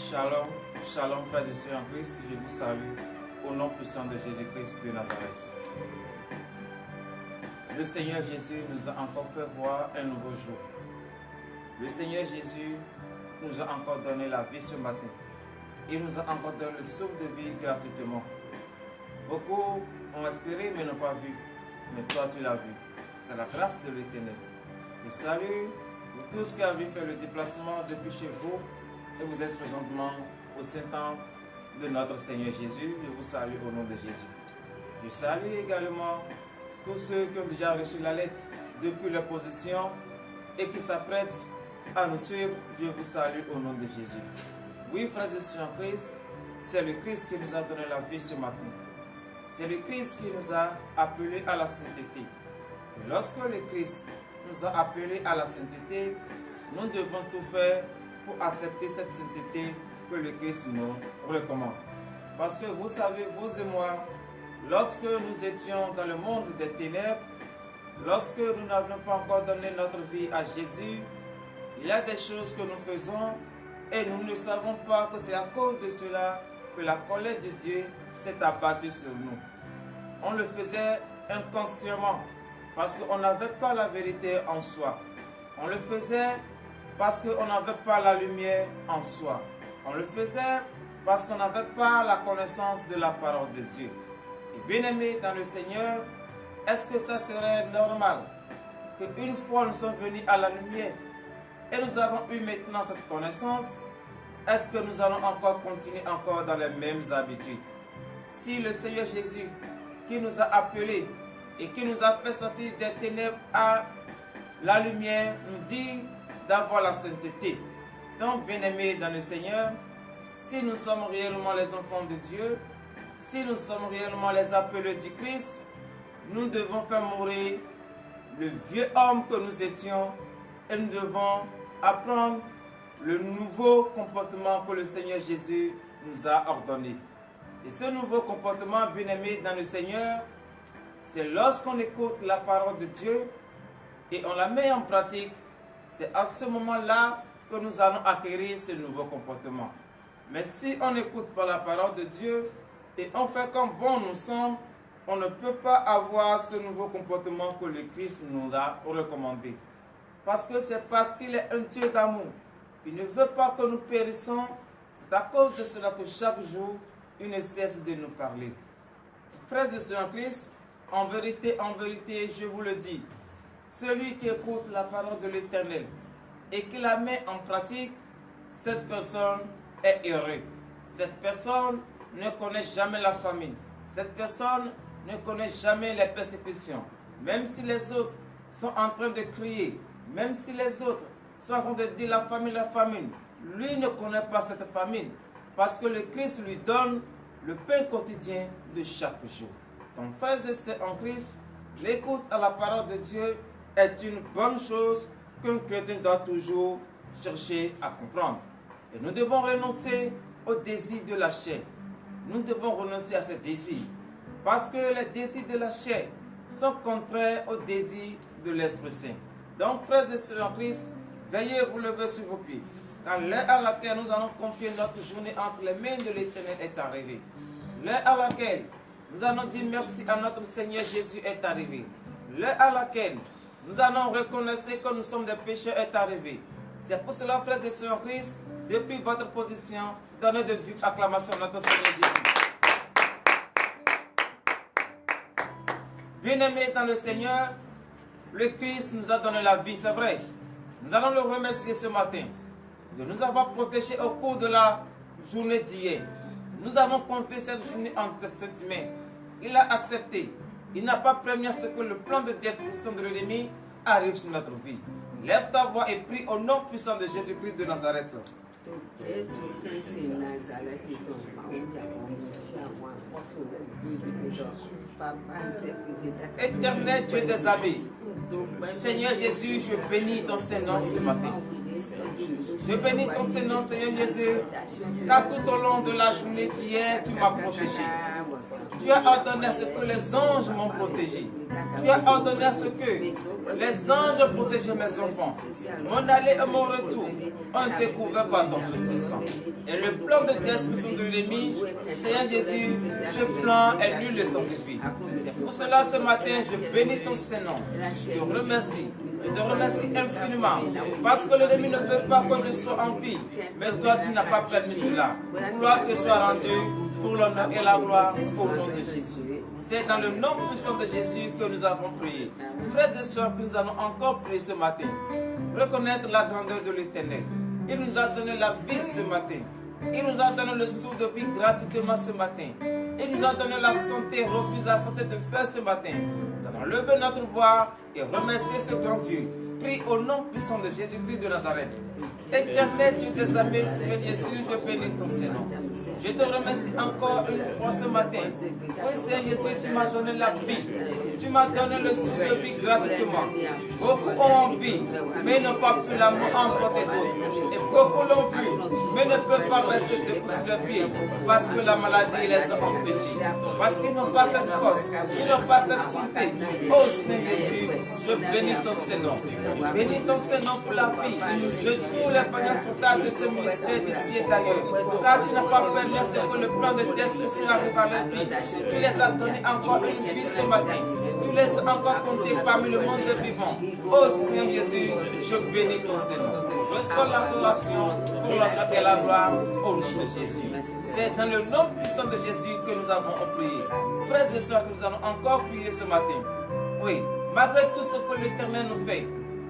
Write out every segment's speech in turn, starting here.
Shalom, shalom frères et sœurs en Christ, je vous salue au nom puissant de Jésus-Christ de Nazareth. Le Seigneur Jésus nous a encore fait voir un nouveau jour. Le Seigneur Jésus nous a encore donné la vie ce matin. Il nous a encore donné le souffle de vie gratuitement. Beaucoup ont espéré mais n'ont pas vu. Mais toi tu l'as vu. C'est la grâce de l'Éternel. Je salue vous tous qui avez fait le déplacement depuis chez vous et vous êtes présentement au Saint-Temple de notre Seigneur Jésus. Je vous salue au nom de Jésus. Je salue également tous ceux qui ont déjà reçu la lettre depuis leur position et qui s'apprêtent à nous suivre. Je vous salue au nom de Jésus. Oui, frères et sœurs en Christ, c'est le Christ qui nous a donné la vie ce matin. C'est le Christ qui nous a appelés à la sainteté. Et lorsque le Christ nous a appelés à la sainteté, nous devons tout faire pour accepter cette sainteté que le Christ nous recommande. Parce que vous savez, vous et moi, lorsque nous étions dans le monde des ténèbres, lorsque nous n'avions pas encore donné notre vie à Jésus, il y a des choses que nous faisons et nous ne savons pas que c'est à cause de cela que la colère de Dieu s'est abattue sur nous. On le faisait inconsciemment parce qu'on n'avait pas la vérité en soi. On le faisait parce qu'on n'avait pas la lumière en soi. On le faisait parce qu'on n'avait pas la connaissance de la parole de Dieu. Et bien aimés dans le Seigneur, est-ce que ça serait normal qu'une fois nous sommes venus à la lumière et nous avons eu maintenant cette connaissance, est-ce que nous allons encore continuer encore dans les mêmes habitudes? Si le Seigneur Jésus qui nous a appelés et qui nous a fait sortir des ténèbres à la lumière nous dit d'avoir la sainteté. Donc, bien-aimés dans le Seigneur, si nous sommes réellement les enfants de Dieu, si nous sommes réellement les appelés du Christ, nous devons faire mourir le vieux homme que nous étions et nous devons apprendre le nouveau comportement que le Seigneur Jésus nous a ordonné. Et ce nouveau comportement, bien-aimé dans le Seigneur, c'est lorsqu'on écoute la parole de Dieu et on la met en pratique, c'est à ce moment-là que nous allons acquérir ce nouveau comportement. Mais si on n'écoute pas la parole de Dieu et on fait comme bon nous sommes, on ne peut pas avoir ce nouveau comportement que le Christ nous a recommandé. Parce que c'est parce qu'il est un Dieu d'amour. Il ne veut pas que nous périssons. C'est à cause de cela que chaque jour, il ne cesse de nous parler. Frères et sœurs en Christ, en vérité, je vous le dis, celui qui écoute la parole de l'Éternel et qui la met en pratique, cette personne est heureuse. Cette personne ne connaît jamais la famine. Cette personne ne connaît jamais les persécutions. Même si les autres sont en train de crier, même si les autres sont en train de dire la famine, lui ne connaît pas cette famine parce que le Christ lui donne le pain quotidien de chaque jour. Donc, frères et sœurs en Christ, l'écoute à la parole de Dieu est une bonne chose qu'un chrétien doit toujours chercher à comprendre. Et nous devons renoncer aux désirs de la chair. Nous devons renoncer à ces désirs. Parce que les désirs de la chair sont contraires aux désirs de l'Esprit Saint. Donc, frères et sœurs en Christ, veillez vous lever sur vos pieds. Car l'heure à laquelle nous allons confier notre journée entre les mains de l'Éternel est arrivée. L'heure à laquelle nous allons dire merci à notre Seigneur Jésus est arrivée. L'heure à laquelle nous allons reconnaître que nous sommes des pécheurs est arrivée. C'est pour cela, frères et sœurs en Christ, depuis votre position, donnez de vive acclamation à notre Seigneur Jésus. Bien-aimés dans le Seigneur, le Christ nous a donné la vie, c'est vrai. Nous allons le remercier ce matin de nous avoir protégés au cours de la journée d'hier. Nous avons confié cette journée entre ses mains. Il a accepté. Il n'a pas permis à ce que le plan de destruction de l'ennemi arrive sur notre vie. Lève ta voix et prie au nom puissant de Jésus-Christ de Nazareth. Éternel Dieu des armées, Seigneur Jésus, je bénis ton Saint-Nom ce matin. Je bénis ton Seigneur, Seigneur Jésus, car tout au long de la journée d'hier, tu m'as protégé. Tu as ordonné à ce que les anges m'ont protégé. Tu as ordonné à ce que les anges protégeaient mes enfants. Mon aller et mon retour ont été couverts par ton précieux sang. Et le plan de destruction de l'ennemi, Seigneur Jésus, ce plan est nul et sans effet. C'est pour cela ce matin, je bénis ton Seigneur. Je te remercie. Je te remercie infiniment parce que l'ennemi ne veut pas que je sois en vie. Mais toi, tu n'as pas permis cela. Gloire te soit rendue pour l'honneur et la gloire au nom de Jésus. C'est dans le nom puissant de Jésus que nous avons prié. Frères et sœurs, nous allons encore prier ce matin. Reconnaître la grandeur de l'Éternel. Il nous a donné la vie ce matin. Il nous a donné le souffle de vie gratuitement ce matin. Il nous a donné la santé, refuse la santé de fer ce matin. Nous allons lever notre voix et remercier ce grand Dieu. Prie au nom puissant de Jésus-Christ de Nazareth. Éternel Dieu des armées, Seigneur Jésus, je bénis ton Seigneur. Je te remercie encore une fois ce matin. Oui, Seigneur Jésus, tu m'as donné la vie. Tu m'as donné le souffle de vie gratuitement. Beaucoup ont envie, mais n'ont pas pu l'amour emporter d'eux. Et beaucoup l'ont vu, mais ne peuvent pas rester debout sur le pied. Parce que la maladie les a empêchés. Parce qu'ils n'ont pas cette force. Ils n'ont pas cette santé. Oh Seigneur Jésus, je bénis ton Seigneur. Bénis ton Seigneur pour la vie. Je tous les pagans de ce ministère d'ici et d'ailleurs. Car tu n'as pas permis à ce que le plan de destruction arrive à leur vie. Tu les as donné encore une vie ce matin. Tu les as encore comptés parmi le monde des vivants. Oh Seigneur Jésus, je bénis ton Seigneur. Reçois l'adoration pour la grâce et la gloire au nom de Jésus. C'est dans le nom puissant de Jésus que nous avons prié. Frères et sœurs, nous allons encore prier ce matin. Oui, malgré tout ce que l'Éternel nous fait,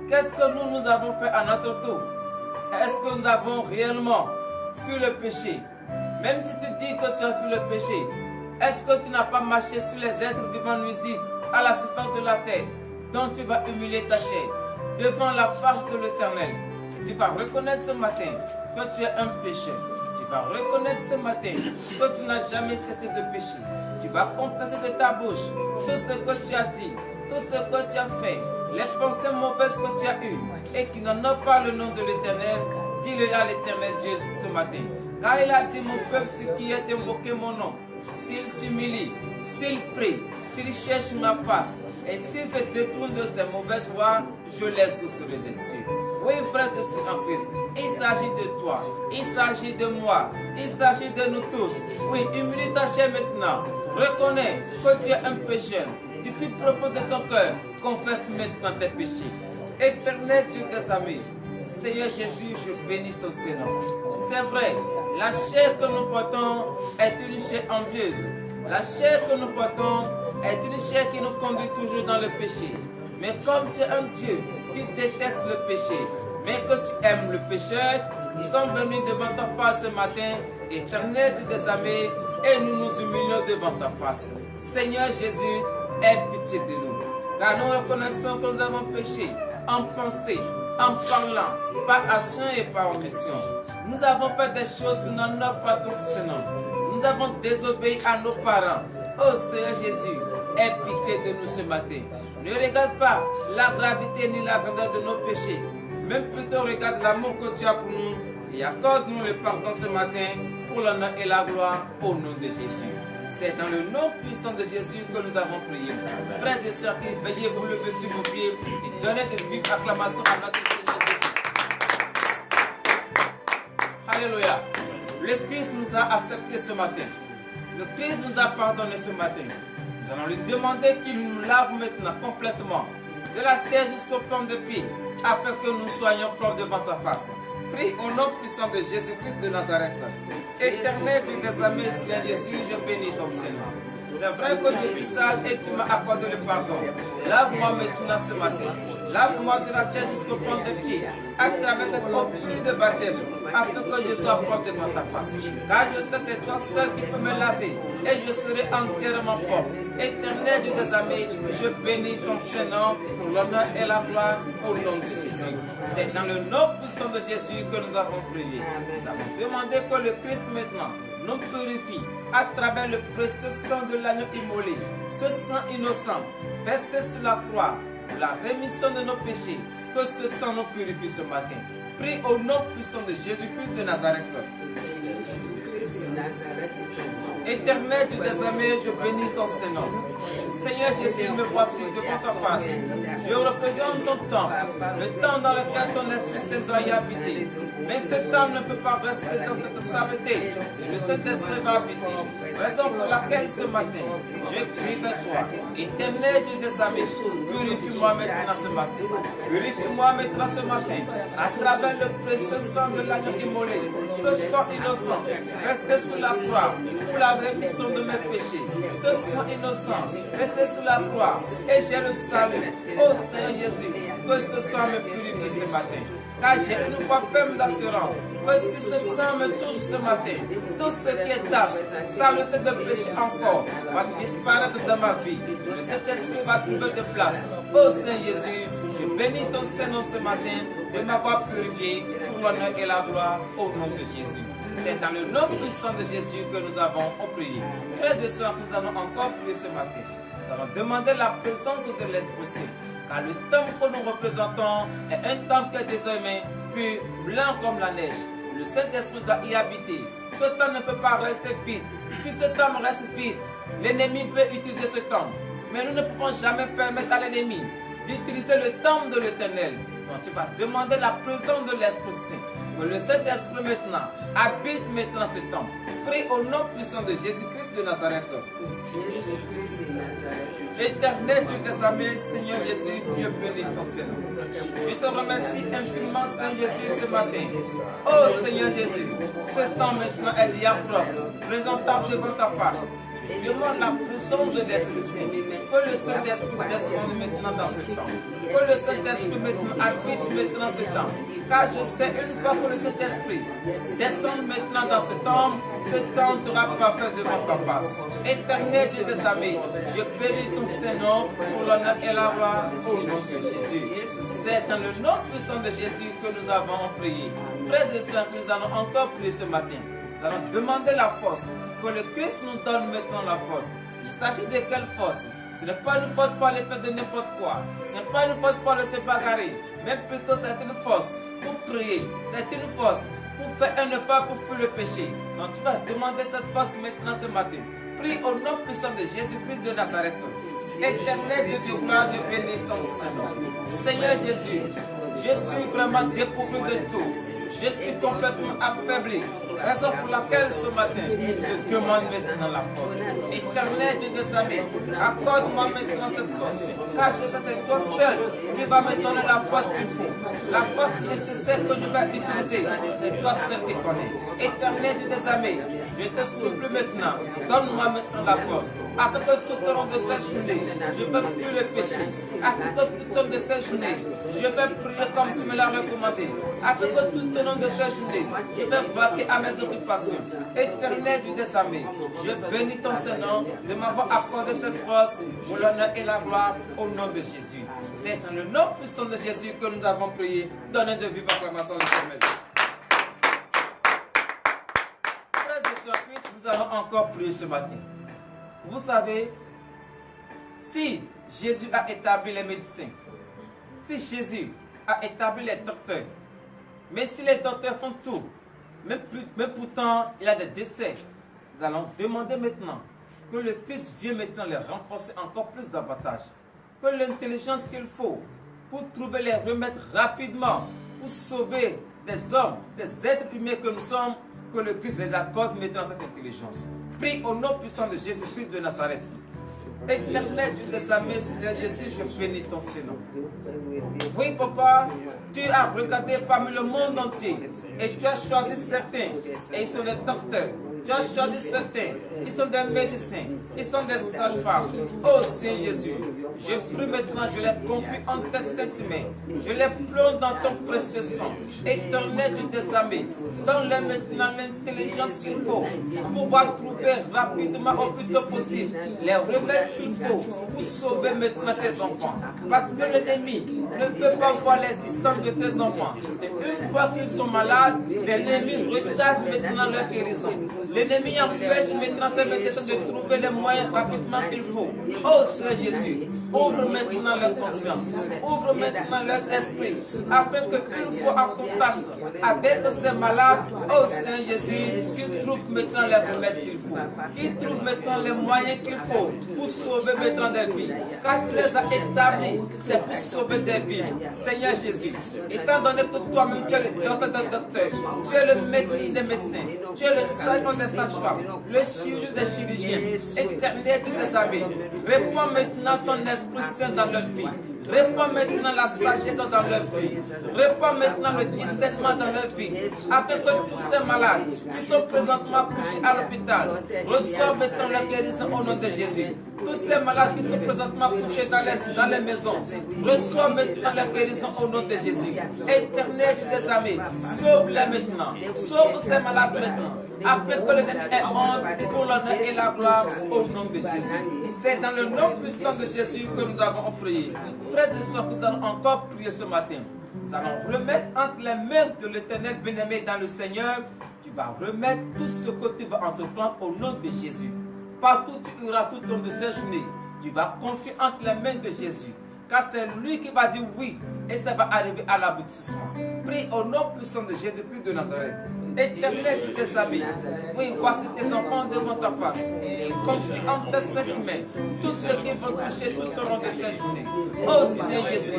qu'est-ce que nous avons fait à notre tour? Est-ce que nous avons réellement fui le péché? Même si tu dis que tu as fui le péché, est-ce que tu n'as pas marché sur les êtres vivants nuisibles à la surface de la terre, dont tu vas humilier ta chair devant la face de l'Éternel? Tu vas reconnaître ce matin que tu es un pécheur. Tu vas reconnaître ce matin que tu n'as jamais cessé de pécher. Tu vas confesser de ta bouche tout ce que tu as dit, tout ce que tu as fait, les pensées mauvaises que tu as eues et qui n'honorent pas le nom de l'Éternel. Dis-le à l'Éternel Dieu ce matin. Car il a dit, mon peuple, ce qui est invoqué mon nom, s'il s'humilie, s'il prie, s'il cherche ma face, et s'il se détourne de ses mauvaises voies, je les exaucerai des cieux. Oui, frères et sœurs en Christ, il s'agit de toi, il s'agit de moi, il s'agit de nous tous. Oui, humilie ta chair maintenant. Reconnais que tu es un pécheur. Du plus profond de ton cœur, confesse maintenant tes péchés. Éternel Dieu des armées, Seigneur Jésus, je bénis ton Seigneur. C'est vrai, la chair que nous portons est une chair envieuse. La chair que nous portons est une chair qui nous conduit toujours dans le péché. Mais comme tu es un Dieu qui déteste le péché, mais que tu aimes le pécheur, nous sommes venus devant ta face ce matin, Éternel Dieu des armées, et nous nous humilions devant ta face. Seigneur Jésus, aie pitié de nous, car nous reconnaissons que nous avons péché en pensée, en parlant, par action et par omission. Nous avons fait des choses qui n'honorent pas ton Seigneur. Nous avons désobéi à nos parents. Oh Seigneur Jésus, aie pitié de nous ce matin. Ne regarde pas la gravité ni la grandeur de nos péchés. Même plutôt regarde l'amour que tu as pour nous et accorde-nous le pardon ce matin pour l'honneur et la gloire au nom de Jésus. C'est dans le nom puissant de Jésus que nous avons prié. Frères et sœurs, veuillez vous lever sur vos pieds et donner de vives acclamations à notre Seigneur Jésus. Alléluia. Le Christ nous a acceptés ce matin. Le Christ nous a pardonné ce matin. Nous allons lui demander qu'il nous lave maintenant complètement, de la tête jusqu'au plan de pied, afin que nous soyons propres devant sa face. Prie au nom puissant de Jésus-Christ de Nazareth. Éternel Dieu des armées, Seigneur Jésus, je bénis ton Seigneur. C'est vrai que je suis sale et tu m'as accordé le pardon. Lave-moi maintenant ce matin. Lave-moi de la tête jusqu'au point de pied, à travers cette eau pure de baptême, afin que je sois propre devant ta face. Car je sais c'est toi seul qui peux me laver, et je serai entièrement propre. Éternel Dieu des armées, je bénis ton Seigneur pour l'honneur et la gloire au nom de Jésus. C'est dans le nom puissant de Jésus que nous avons prié. Nous avons demandé que le Christ maintenant nous purifie à travers le précieux sang de l'agneau immolé, ce sang innocent, versé sur la croix, pour la rémission de nos péchés, que ce sang nous purifie ce matin. Prie au nom puissant de Jésus-Christ de Nazareth. Éternel Dieu des armées, je bénis ton Seigneur. Seigneur Jésus, me voici devant ta face. Je représente ton temps, le temps dans lequel ton Esprit Saint doit y habiter. Mais ce temps ne peut pas rester dans cette saleté. Le Saint-Esprit va habiter. Raison pour laquelle ce matin, je crie vers toi. Éternel Dieu des armées, purifie-moi maintenant ce matin. Purifie-moi maintenant ce matin. À travers le précieux sang de l'agneau immolé, ce sang innocent, restez sous la croix pour la rémission de mes péchés. Ce sang innocent, restez sous la croix et j'ai le salut. Ô Seigneur Jésus, que ce sang me purifie ce matin. Car j'ai une foi ferme d'assurance que si ce sang me touche ce matin, tout ce qui est tâche, saleté de péché encore, va disparaître de ma vie. Le Saint-Esprit va trouver de place. Ô Seigneur Jésus, je bénis ton Seigneur ce matin de m'avoir purifié pour l'honneur et la gloire au nom de Jésus. C'est dans le nom puissant de Jésus que nous avons prié. Frères et sœurs, nous allons encore prier ce matin. Nous allons demander la présence de l'Esprit Saint. Car le temple que nous représentons est un temple désormais pur, blanc comme la neige. Le Saint-Esprit doit y habiter. Ce temple ne peut pas rester vide. Si ce temple reste vide, l'ennemi peut utiliser ce temple. Mais nous ne pouvons jamais permettre à l'ennemi d'utiliser le temple de l'Éternel. Donc tu vas demander la présence de l'Esprit Saint. Que le Saint-Esprit maintenant habite maintenant ce temple. Prie au nom puissant de Jésus-Christ de Nazareth. Éternel Dieu des armées, Seigneur Jésus, Dieu bénis ton Seigneur. Je te remercie infiniment, Seigneur Jésus, ce matin. Oh Seigneur Jésus, ce temps maintenant est déjà propre, présentable devant ta face. Je demande la présence de l'Esprit Saint. Que le Saint-Esprit descende maintenant dans ce temps. Que le Saint-Esprit maintenant habite maintenant ce temps. Car je sais une fois que le Saint-Esprit descend maintenant dans ce temps sera parfait devant ta face. Éternel Dieu des armées, je bénis ton Seigneur pour l'honneur et la gloire au nom de Jésus. C'est dans le nom puissant de Jésus que nous avons prié. Frères et sœurs, nous allons encore prier ce matin. Nous allons demander la force. Que le Christ nous donne maintenant la force. Il s'agit de quelle force? Ce n'est pas une force pour aller faire de n'importe quoi. Ce n'est pas une force pour aller se bagarrer. Mais plutôt c'est une force pour prier. C'est une force pour faire un pas pour fuir le péché. Donc tu vas demander cette force maintenant ce matin. Prie au nom puissant de Jésus-Christ de Nazareth. Éternel Dieu de gloire, je bénis ton Seigneur. Seigneur Jésus, je suis vraiment dépourvu de tout. Je suis complètement affaibli. Raison pour laquelle ce matin, je demande maintenant la force. Éternel Dieu des armées, accorde-moi maintenant cette force. Car je sais que c'est toi seul qui va me donner la force qu'il faut. La force nécessaire que je vais utiliser, c'est toi seul qui connais. Éternel Dieu des armées, je te supplie maintenant, donne-moi maintenant la force. Afin que tout au long de cette journée, je vais fuir le péché. Afin que tout au long de cette journée, je vais prier comme tu me l'as recommandé. Afin que tout au long de cette journée, je vais vaquer à mes occupations. Éternel Dieu des armées, je bénis ton Seigneur de m'avoir accordé cette force pour l'honneur et la gloire au nom de Jésus. C'est dans le nom puissant de Jésus que nous avons prié. Donnez de vive acclamation le Seigneur. Frères et sœurs, nous allons encore prier ce matin. Vous savez, si Jésus a établi les médecins, si Jésus a établi les docteurs, mais si les docteurs font tout, mais pourtant il y a des décès, nous allons demander maintenant que le Christ vienne maintenant les renforcer encore plus davantage. Que l'intelligence qu'il faut pour trouver les remèdes rapidement, pour sauver des hommes, des êtres humains que nous sommes, que le Christ les accorde maintenant cette intelligence. Prie au nom puissant de Jésus-Christ de Nazareth. Éternel Dieu des armées, Seigneur Jésus, je bénis ton Seigneur. Oui, papa, tu as regardé parmi le monde entier et tu as choisi certains, et ils sont des docteurs. Tu as choisi certains, ils sont des médecins, ils sont des sages-femmes. Oh Seigneur Jésus, je prie maintenant, je les confie en tes saintes mains. Je les plonge dans ton précieux sang. Éternel Dieu des armées, donne-les maintenant l'intelligence qu'il faut pour pouvoir trouver rapidement au plus tôt possible les remèdes qu'il faut pour sauver maintenant tes enfants. Parce que l'ennemi ne peut pas voir l'existence de tes enfants. Et une fois qu'ils sont malades, l'ennemi retarde maintenant leur guérison. L'ennemi empêche maintenant ces personnes de trouver les moyens rapidement qu'il faut. Oh Seigneur Jésus, ouvre maintenant leur conscience, ouvre maintenant leur esprit, afin qu'une fois en contact avec ces malades, oh Seigneur Jésus, qu'ils trouvent maintenant les remèdes qu'il faut, qu'ils trouvent maintenant les moyens qu'il faut pour sauver maintenant des vies. Car tu les as établis, c'est pour sauver des vies. Seigneur Jésus, étant donné que toi-même tu es le docteur des docteurs, tu es le médecin des médecins, tu es le sage des sages-femmes, le chirurgien des chirurgiens, éternel des armées, répands maintenant ton Esprit Saint dans leur vie. Répands maintenant la sagesse dans leur vie. Répands maintenant le discernement dans leur vie. Afin que tous ces malades qui sont présentement couchés à l'hôpital reçoivent maintenant la guérison au nom de Jésus. Tous ces malades qui sont présentement couchés dans les maisons reçoivent maintenant la guérison au nom de Jésus. Éternel des armées, sauve-les maintenant. Sauve ces malades maintenant. Afin que le nom est honte pour l'honneur et la gloire au nom de Jésus. C'est dans le nom puissant de Jésus que nous avons prié. Frères et sœurs, nous allons encore prier ce matin. Nous allons remettre entre les mains de l'Éternel bien-aimé dans le Seigneur. Tu vas remettre tout ce que tu vas entreprendre au nom de Jésus. Partout tu iras tout au long de cette journée, tu vas confier entre les mains de Jésus. Car c'est lui qui va dire oui et ça va arriver à l'aboutissement. Prie au nom puissant de Jésus-Christ de Nazareth. Éternel, tu t'es habillé. Oui, voici tes enfants devant ta face. Confie en tes saintes mains tout ce qui vont toucher tout au long de cette journée. Oh Seigneur Jésus,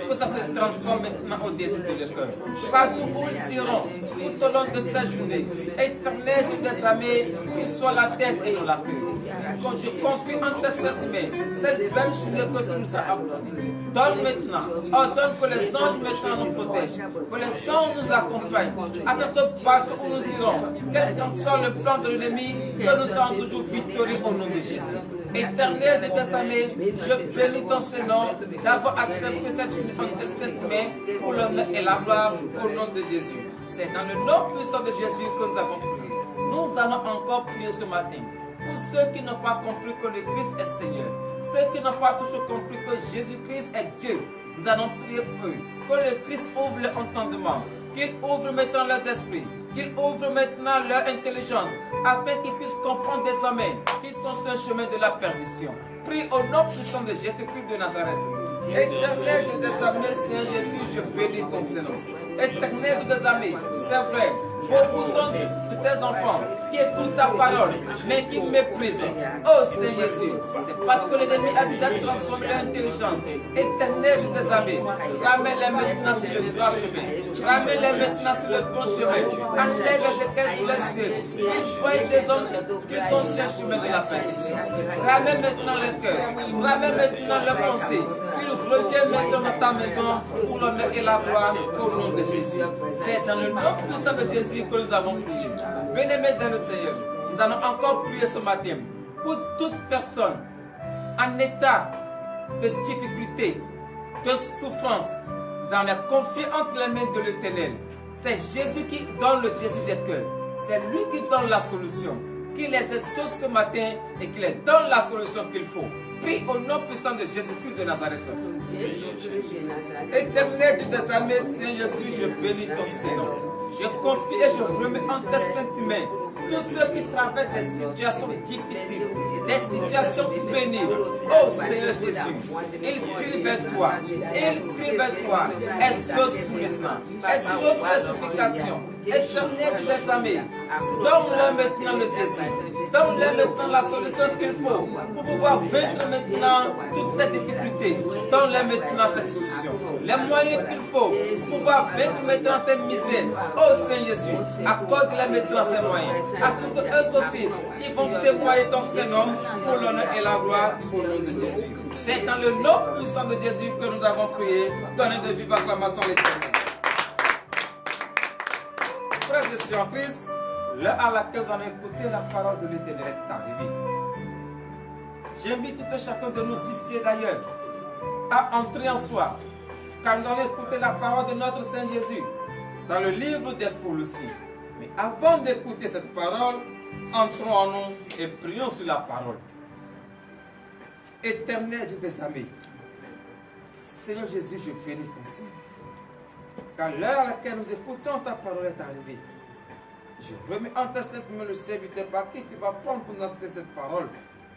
que ça se transforme maintenant au désir de leur cœur. Partout où ils iront, tout au long de cette journée. Éternel, tu t'es habillé, qu'il soit la tête et non la queue. Quand je confie en tes saintes mains cette belle journée que tu nous as apportée. Donne maintenant, ordonne que les anges maintenant nous protègent, que les anges nous accompagnent, afin que partout où nous irons, quel qu'en soit le plan de l'ennemi, que nous soyons toujours victorieux au nom de Jésus. Éternel de tes armées, je bénis ton Seigneur d'avoir accepté cette journée entre cette main pour l'honneur et la gloire au nom de Jésus. C'est dans le nom puissant de Jésus que nous avons prié. Nous allons encore prier ce matin pour ceux qui n'ont pas compris que le Christ est Seigneur. Ceux qui n'ont pas toujours compris que Jésus-Christ est Dieu, nous allons prier pour eux. Que le Christ ouvre leur entendement, qu'il ouvre maintenant leur esprit, qu'il ouvre maintenant leur intelligence, afin qu'ils puissent comprendre désormais qu'ils sont sur le chemin de la perdition. Prie au nom puissant de Jésus-Christ de Nazareth. Éternel de tes armées, Seigneur Jésus, je bénis ton Seigneur. Éternel de tes armées, c'est vrai, beaucoup sont de tes enfants qui écoutent ta parole, mais qui méprisent. Oh Seigneur Jésus, c'est parce que l'ennemi a déjà transformé leur intelligence. Éternel de tes armées, ramène-les maintenant sur le droit chemin. Ramène-les maintenant sur le bon chemin. Enlève les écailles de leurs yeux. Ils voient des hommes qui sont sur le chemin de la perdition. Ramène maintenant le cœur. Ramène maintenant leurs pensées. Qu'ils reviennent maintenant dans ta maison pour l'honneur et la gloire au nom de Jésus. C'est dans le nom puissant de Jésus que nous avons prié. Bien-aimés dans le Seigneur, nous allons encore prier ce matin pour toute personne en état de difficulté, de souffrance. Nous allons les confier entre les mains de l'Éternel. C'est Jésus qui donne le désir des cœurs. C'est lui qui donne la solution. Qui les exauce ce matin et qui les donne la solution qu'il faut. Prie au nom puissant de Jésus-Christ de Nazareth. Éternel de tes armées, Seigneur Jésus, je bénis ton Seigneur. Je confie et je remets en tes saintes mains tous ceux qui traversent des situations difficiles, des situations pénibles. Oh Seigneur Jésus, ils crient vers toi. Ils crient vers toi. Exauce maintenant. Exauce les supplications. Éternel de tes armées, donne-leur maintenant le désir. Donne-leur maintenant la solution qu'il faut pour pouvoir vaincre maintenant toutes ces difficultés. Donne-leur maintenant cette solution. Les moyens qu'il faut pour pouvoir vaincre maintenant ces misères. Oh Seigneur Jésus, accorde-leur maintenant ces moyens. Afin que eux aussi, ils vont témoigner ton Seigneur pour l'honneur et la gloire au nom de Jésus. C'est dans le nom puissant de Jésus que nous avons prié. Donnez de vive acclamation à l'Éternel. Frères et sœurs en Christ, l'heure à laquelle nous allons écouter la parole de l'Éternel est arrivée. J'invite tout un chacun de nous d'ici et d'ailleurs à entrer en soi, car nous allons écouter la parole de notre Seigneur Jésus dans le livre des Colossiens. Mais avant d'écouter cette parole, entrons en nous et prions sur la parole. Éternel Dieu des armées, Seigneur Jésus, je bénis ton Seigneur. Car l'heure à laquelle nous écoutons ta parole est arrivée. Je remets en ta sainte main le serviteur par qui tu vas prendre pour nous enseigner cette parole.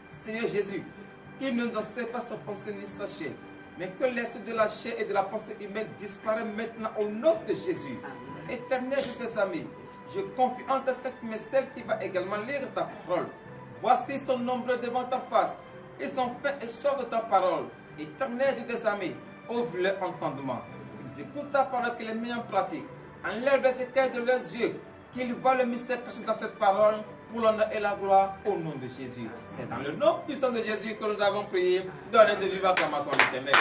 Seigneur Jésus, qu'il ne nous enseigne pas sa pensée ni sa chair, mais que l'esprit de la chair et de la pensée humaine disparaît maintenant au nom de Jésus. Éternel de tes amis, je confie en ta sainte main celle qui va également lire ta parole. Voici son nombre devant ta face. Ils ont fait et sortent de ta parole. Éternel de tes amis, ouvre leur entendement. Ils écoutent ta parole qu'ils les mettent en pratique. Enlève les écailles de leurs yeux, qu'ils voient le mystère caché dans cette parole pour l'honneur et la gloire au nom de Jésus. C'est dans le nom puissant de Jésus que nous avons prié. Donnez de vive acclamation à l'Éternel.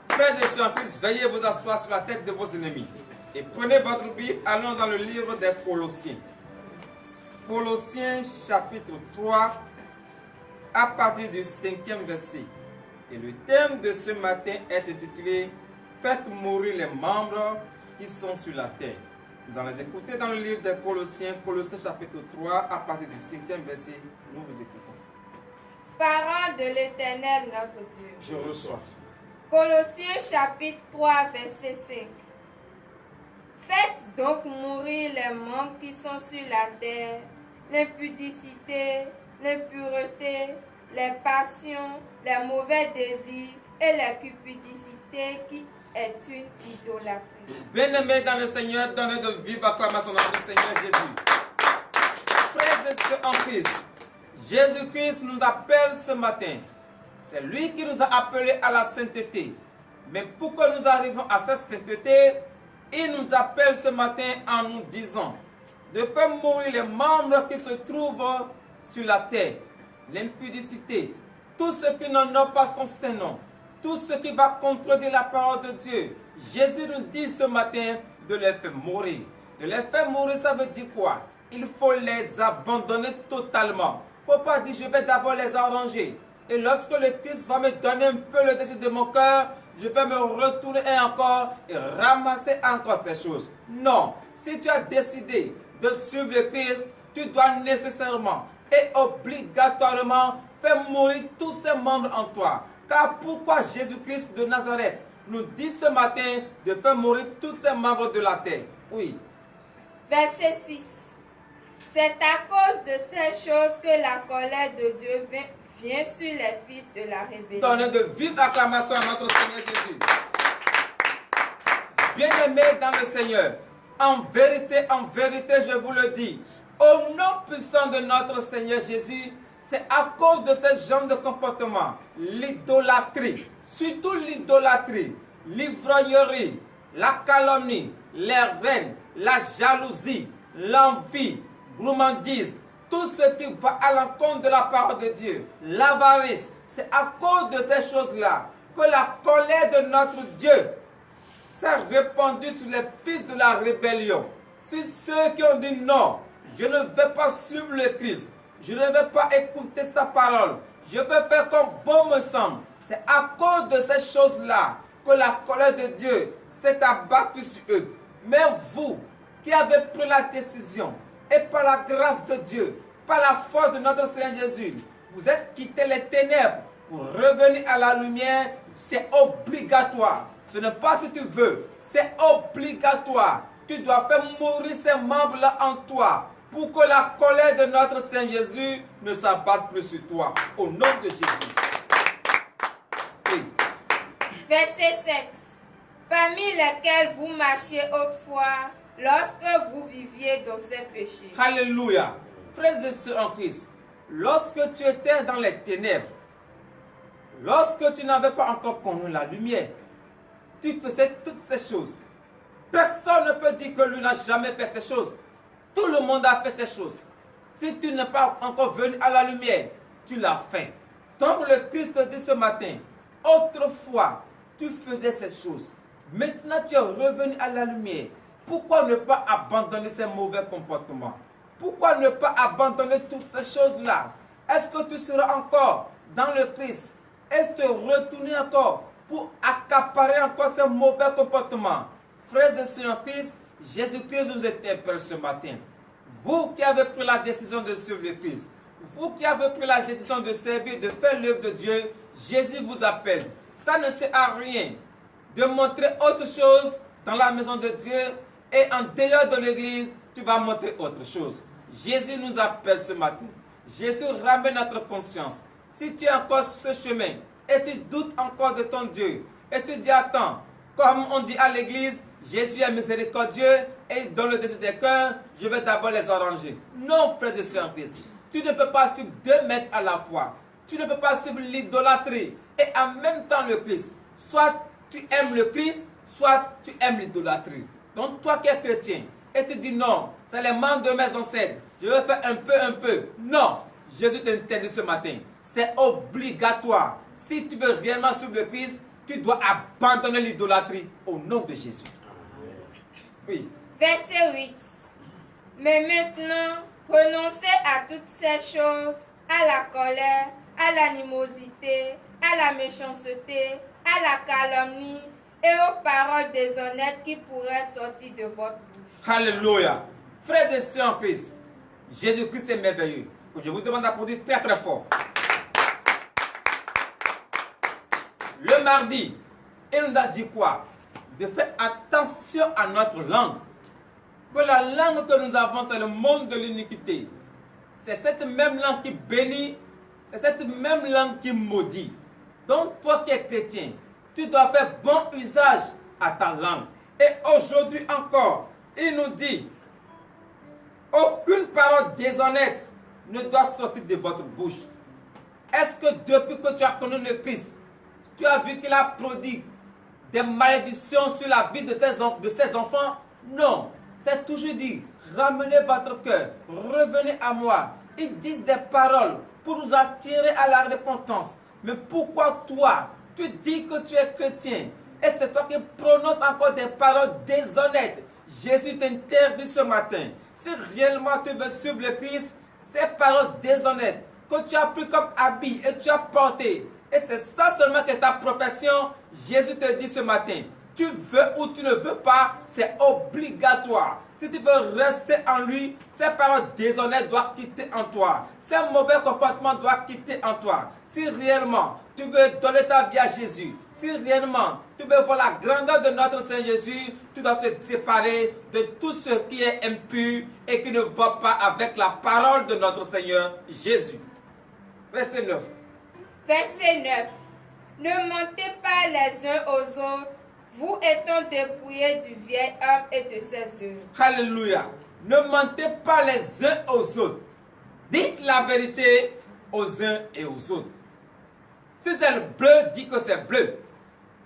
Frères et sœurs en Christ, veuillez vous asseoir sur la tête de vos ennemis. Et prenez votre Bible, allons dans le livre des Colossiens. Colossiens chapitre 3, à partir du 5e verset. Et le thème de ce matin est intitulé « Faites mourir les membres qui sont sur la terre ». Nous allons les écouter dans le livre des Colossiens, Colossiens chapitre 3, à partir du 5e verset. Nous vous écoutons. Parole de l'Éternel notre Dieu. Je reçois. Colossiens chapitre 3, verset 5. Faites donc mourir les membres qui sont sur la terre, l'impudicité, l'impureté, les passions, les mauvais désirs et la cupidité qui est une idolâtrie. Bien-aimés dans le Seigneur, donnez de vive acclamation à notre Seigneur Jésus. Frères et sœurs en Christ, Jésus-Christ nous appelle ce matin. C'est lui qui nous a appelés à la sainteté. Mais pour que nous arrivions à cette sainteté, il nous appelle ce matin en nous disant de faire mourir les membres qui se trouvent sur la terre. L'impudicité, tout ce qui n'honore pas son Saint-Nom, tout ce qui va contredire la parole de Dieu. Jésus nous dit ce matin de les faire mourir. De les faire mourir, ça veut dire quoi? Il faut les abandonner totalement. Il ne faut pas dire je vais d'abord les arranger. Et lorsque le Christ va me donner un peu le désir de mon cœur, je vais me retourner encore et ramasser encore ces choses. Non, si tu as décidé de suivre le Christ, tu dois nécessairement et obligatoirement faire mourir tous ces membres en toi. Car pourquoi Jésus-Christ de Nazareth nous dit ce matin de faire mourir tous ces membres de la terre? Oui. Verset 6. C'est à cause de ces choses que la colère de Dieu vient sur les fils de la rébellion. Donnez de vive acclamation à notre Seigneur Jésus. Bien-aimés dans le Seigneur, en vérité, je vous le dis, au nom puissant de notre Seigneur Jésus, c'est à cause de ce genre de comportement, l'idolâtrie, surtout l'idolâtrie, l'ivrognerie, la calomnie, les reines, la jalousie, l'envie, gourmandise, tout ce qui va à l'encontre de la parole de Dieu, l'avarice, c'est à cause de ces choses-là que la colère de notre Dieu s'est répandue sur les fils de la rébellion, sur ceux qui ont dit non, je ne vais pas suivre le Christ, je ne vais pas écouter sa parole, je vais faire comme bon me semble. C'est à cause de ces choses-là que la colère de Dieu s'est abattue sur eux. Mais vous, qui avez pris la décision, et par la grâce de Dieu, par la force de notre Seigneur Jésus, vous êtes quitté les ténèbres pour revenir à la lumière, c'est obligatoire. Ce n'est pas si tu veux, c'est obligatoire. Tu dois faire mourir ces membres-là en toi pour que la colère de notre Seigneur Jésus ne s'abatte plus sur toi. Au nom de Jésus. Oui. Verset 7. Parmi lesquels vous marchiez autrefois lorsque vous viviez dans ces péchés. Alléluia. Frères et sœurs en Christ, lorsque tu étais dans les ténèbres, lorsque tu n'avais pas encore connu la lumière, tu faisais toutes ces choses. Personne ne peut dire que lui n'a jamais fait ces choses. Tout le monde a fait ces choses. Si tu n'es pas encore venu à la lumière, tu l'as fait. Donc le Christ te dit ce matin, autrefois, tu faisais ces choses. Maintenant, tu es revenu à la lumière. Pourquoi ne pas abandonner ces mauvais comportements? Pourquoi ne pas abandonner toutes ces choses-là? Est-ce que tu seras encore dans le Christ? Est-ce que tu retourner encore pour accaparer encore ces mauvais comportements? Frères et sœurs en Christ, Jésus-Christ nous interpelle ce matin. Vous qui avez pris la décision de suivre le Christ, vous qui avez pris la décision de servir, de faire l'œuvre de Dieu, Jésus vous appelle. Ça ne sert à rien de montrer autre chose dans la maison de Dieu Et en dehors de l'église, tu vas montrer autre chose. Jésus nous appelle ce matin. Jésus ramène notre conscience. Si tu es encore sur ce chemin et tu doutes encore de ton Dieu, et tu dis attends, comme on dit à l'église, Jésus est miséricordieux et dans le désir des cœurs, je vais d'abord les arranger. Non, frères et sœurs en Christ. Tu ne peux pas suivre 2 maîtres à la fois. Tu ne peux pas suivre l'idolâtrie et en même temps le Christ. Soit tu aimes le Christ, soit tu aimes l'idolâtrie. Donc toi qui es chrétien, et tu dis non, c'est les membres de mes ancêtres, je vais faire un peu. Non, Jésus t'interdit ce matin. C'est obligatoire. Si tu veux réellement suivre le Christ, tu dois abandonner l'idolâtrie au nom de Jésus. Oui. Verset 8. Mais maintenant, renoncez à toutes ces choses, à la colère, à l'animosité, à la méchanceté, à la calomnie et aux paroles déshonnêtes qui pourraient sortir de votre bouche. Alléluia. Frères et sœurs en Christ, Jésus-Christ est merveilleux. Je vous demande d'applaudir très très fort. Le mardi, il nous a dit quoi? De faire attention à notre langue. Que la langue que nous avons, c'est le monde de l'iniquité. C'est cette même langue qui bénit, c'est cette même langue qui maudit. Donc toi qui es chrétien, tu dois faire bon usage à ta langue. Et aujourd'hui encore, il nous dit, aucune parole déshonnête ne doit sortir de votre bouche. Est-ce que depuis que tu as connu le Christ, tu as vu qu'il a produit des malédictions sur la vie de ses enfants? Non. C'est toujours dit, ramenez votre cœur, revenez à moi. Ils disent des paroles pour nous attirer à la repentance. Mais pourquoi toi, tu dis que tu es chrétien et c'est toi qui prononces encore des paroles déshonnêtes? Jésus t'interdit ce matin. Si réellement tu veux suivre le Christ, ces paroles déshonnêtes que tu as pris comme habit et tu as porté, et c'est ça seulement que ta profession, Jésus te dit ce matin, tu veux ou tu ne veux pas, c'est obligatoire. Si tu veux rester en lui, ces paroles déshonnêtes doivent quitter en toi. Ces mauvais comportements doivent quitter en toi. Si réellement tu veux donner ta vie à Jésus, si réellement tu veux voir la grandeur de notre Seigneur Jésus, tu dois te séparer de tout ce qui est impur et qui ne va pas avec la parole de notre Seigneur Jésus. Verset 9. Verset 9. Ne mentez pas les uns aux autres, vous étant dépouillés du vieil homme et de ses œuvres. Alléluia. Ne mentez pas les uns aux autres. Dites la vérité aux uns et aux autres. Si c'est le bleu, dis que c'est bleu.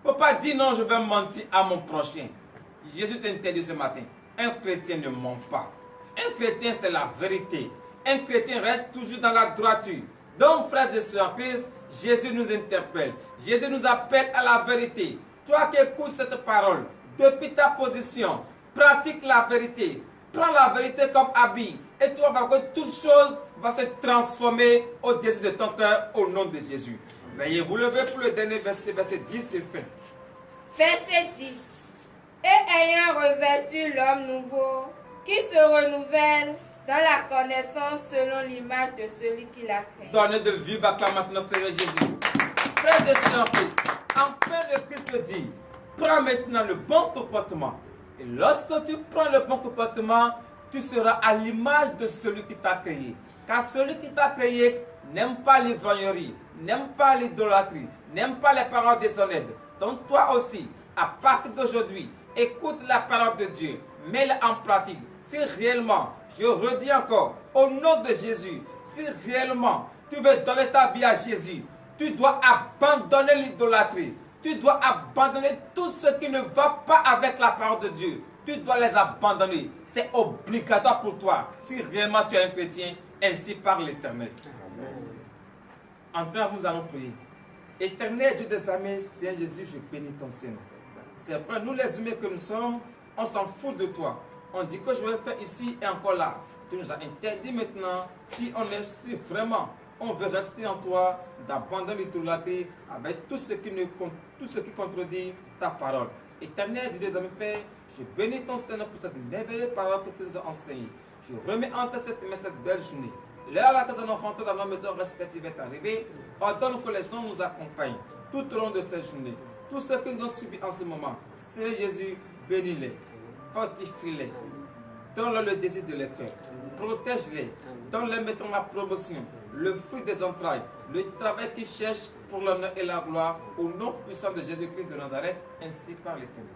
Il ne faut pas dire non, je vais mentir à mon prochain. Jésus t'interdit ce matin. Un chrétien ne ment pas. Un chrétien, c'est la vérité. Un chrétien reste toujours dans la droiture. Donc, frères et sœurs en Christ, Jésus nous interpelle. Jésus nous appelle à la vérité. Toi qui écoutes cette parole, depuis ta position, pratique la vérité. Prends la vérité comme habit. Et tu vas voir que toute chose va se transformer au-dessus de ton cœur au nom de Jésus. Veuillez vous lever pour le dernier verset, verset 10, c'est fin. Verset 10. Et ayant revêtu l'homme nouveau, qui se renouvelle dans la connaissance selon l'image de celui qui l'a créé. Donnez de vive acclamation à notre Seigneur Jésus. Frères et sœurs en Christ, enfin le Christ te dit, prends maintenant le bon comportement. Et lorsque tu prends le bon comportement, tu seras à l'image de celui qui t'a créé. Car celui qui t'a créé n'aime pas l'ivrognerie, n'aime pas l'idolâtrie, n'aime pas les paroles déshonnêtes. Donc toi aussi, à partir d'aujourd'hui, écoute la parole de Dieu, mets-la en pratique. Si réellement, je redis encore, au nom de Jésus, si réellement tu veux donner ta vie à Jésus, tu dois abandonner l'idolâtrie. Tu dois abandonner tout ce qui ne va pas avec la parole de Dieu. Tu dois les abandonner. C'est obligatoire pour toi. Si réellement tu es un chrétien, ainsi par l'Éternel. Enfin, nous allons prier. Éternel Dieu des armées, Seigneur Jésus, je bénis ton Seigneur. C'est vrai, nous les humains que nous sommes, on s'en fout de toi. On dit que je vais faire ici et encore là. Tu nous as interdit maintenant, si vraiment on veut rester en toi, d'abandonner l'idolâtrie avec tout ce qui contredit ta parole. Éternel Dieu des armées, Père, je bénis ton Seigneur pour cette merveilleuse parole que tu nous as enseignée. Je remets en toi cette belle journée. L'heure à laquelle nous allons rentrer dans nos maisons respectives est arrivée. Ordonne que les sons nous accompagnent tout au long de cette journée. Tous ceux qui nous ont suivis en ce moment, Seigneur Jésus, bénis-les. Fortifie-les. Donne-leur le désir de leur cœur. Protège-les. Donne-leur maintenant la promotion, le fruit des entrailles, le travail qu'ils cherchent pour l'honneur et la gloire, au nom puissant de Jésus-Christ de Nazareth, ainsi par l'Éternel.